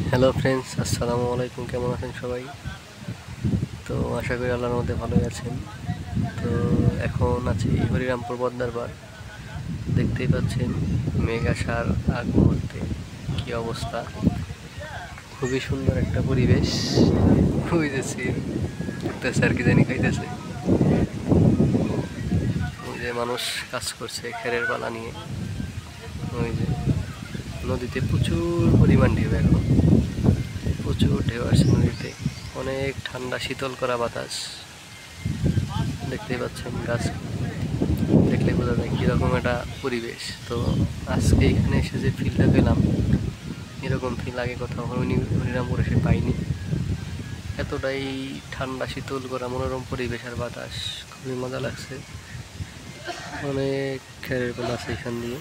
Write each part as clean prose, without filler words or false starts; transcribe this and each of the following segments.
Hello friends, আসসালামু আলাইকুম। কেমন আছেন সবাই? তো আশা করি আল্লাহর মধ্যে ভালোই আছেন। তো এখন আছি হরিরামপুর পদ্মার পাড়। দেখতেই পাচ্ছেন মেঘ আসার আগ মুহূর্তে কী অবস্থা। খুবই সুন্দর একটা পরিবেশ। বুঝেছি দেখতেছে আর কি জানি খাইতেছে। ওই যে মানুষ কাজ করছে খেরের পালা নিয়ে। ওই যে নদীতে প্রচুর পরিমাণ ঢেউ, এখন প্রচুর ঢেউ আসছে নদীতে। অনেক ঠান্ডা শীতল করা বাতাস। দেখতেই পাচ্ছেন, গাছ দেখলে বোঝা যায় কীরকম একটা পরিবেশ। তো আজকে এখানে এসে যে ফিলটা পেলাম, এরকম ফিল আগে কোথাও হরিরামপুর এসে পাইনি। এতটাই ঠান্ডা শীতল করা মনোরম পরিবেশ আর বাতাস, খুবই মজা লাগছে। অনেক খেরের পালা আছে এখান দিয়ে,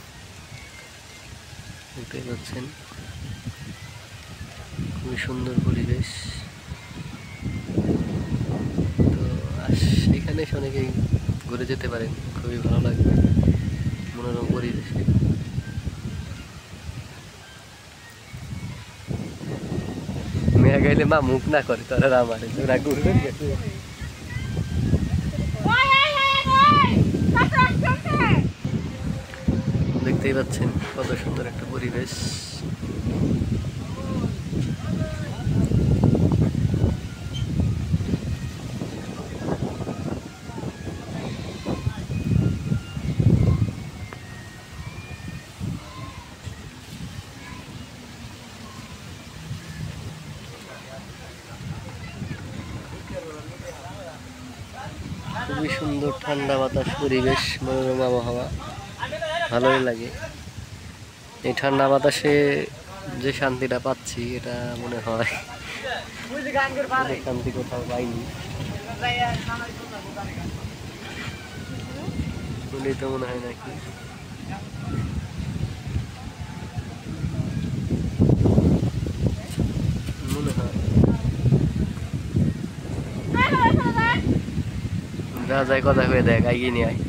দেখতেই পাচ্ছেন। খুবই সুন্দর পরিবেশ। তো এখানে এসে অনেকেই ঘুরে যেতে পারেন, খুবই ভালো লাগবে মনোরম পরিবেশে। মেয়া গাইলে মা মুখ না করে তারা আমারে তোরা ঘুরবেন। দেখতেই পাচ্ছেন কত সুন্দর একটা পরিবেশ। খুবই সুন্দর ঠান্ডা বাতাস, পরিবেশ, মনোরম আবহাওয়া, ভালোই লাগে। এই ঠান্ডা বাতাসে যে শান্তিটা পাচ্ছি, এটা মনে হয় শান্তি কোথাও পাইনি। বলেই তো মনে হয় নাকি। মনে হয় যা যায় কথা হয়ে দেখ, এগিয়ে নিয়ে আয়।